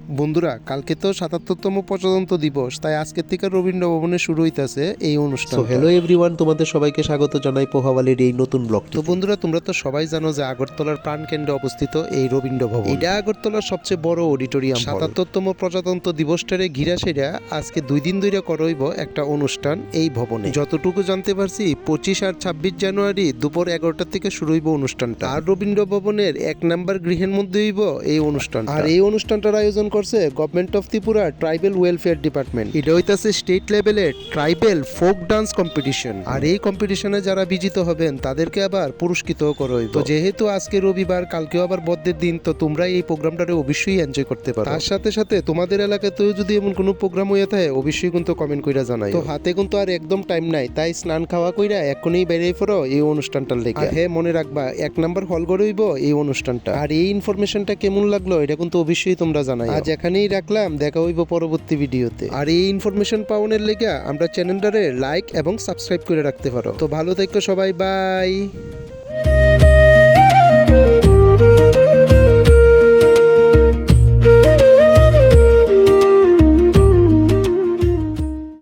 বন্ধুরা, কালকে তো ৭৭তম প্রজাতন্ত্র দিবস, তাই আজকের থেকে রবীন্দ্র ভবনে শুরু হইতাছে এই অনুষ্ঠান। হ্যালো এভরিওয়ান, তোমাদের সবাইকে স্বাগত জানাই পোহাওয়ালির এই নতুন ব্লগটি। তো বন্ধুরা, তোমরা তো সবাই জানো যে আগরতলার প্রাণকেন্দ্রে অবস্থিত এই রবীন্দ্র ভবন। এটা আগরতলার সবচেয়ে বড় অডিটোরিয়াম। ৭৭তম প্রজাতন্ত্র দিবসটারে ঘিরা সেরা আজকে 2 দিন ধরে করইব একটা অনুষ্ঠান এই ভবনে। যতটুকু জানতে পারছি 25 আর 26 জানুয়ারি দুপুর 11টা থেকে শুরু হইব অনুষ্ঠানটা। আর রবীন্দ্র ভবনের 1 নাম্বার গৃহের মধ্যে হইব এই অনুষ্ঠান। আর এই অনুষ্ঠানটার আয়োজন করছে government of Tripura tribal welfare department. এটা হইতাছে স্টেট লেভেলের ট্রাইবেল ফোক ডান্স কম্পিটিশন। আর এই কম্পিটিশনে যারা বিজিত হবেন তাদেরকে আবার পুরস্কৃত করা হইব। তো যেহেতু আজকে রবিবার, কালকেও আবার বদ্ধের দিন, তো তোমরা এই প্রোগ্রামটারে অবশ্যই এনজয় করতে পারো। তার সাথে সাথে তোমাদের এলাকাতেও যদি এমন কোনো প্রোগ্রাম হয়ে থাকে অবশ্যই কিন্তু কমেন্ট কইরা জানাই। তো হাতে কিন্তু আর একদম টাইম নাই, তাই স্নান খাওয়া কইরা এখনই বেরিয়ে পড়ো এই অনুষ্ঠানটার লেগে। আর হ্যাঁ, মনে রাখবা 1 নাম্বার হল গড়ে হইব এই অনুষ্ঠানটা। আর এই ইনফরমেশনটা কেমন লাগলো এটা কিন্তু অবশ্যই তোমরা জানাই। আজ এখানেই রাখলাম, দেখা হইব পরবর্তী ভিডিওতে। আর এই ইনফরমেশন পাওয়ানোর লেগে আমরা চ্যানেলটারে লাইক এবং সাবস্ক্রাইব করে রাখতে পারো। তো ভালো থেকো সবাই, বাই।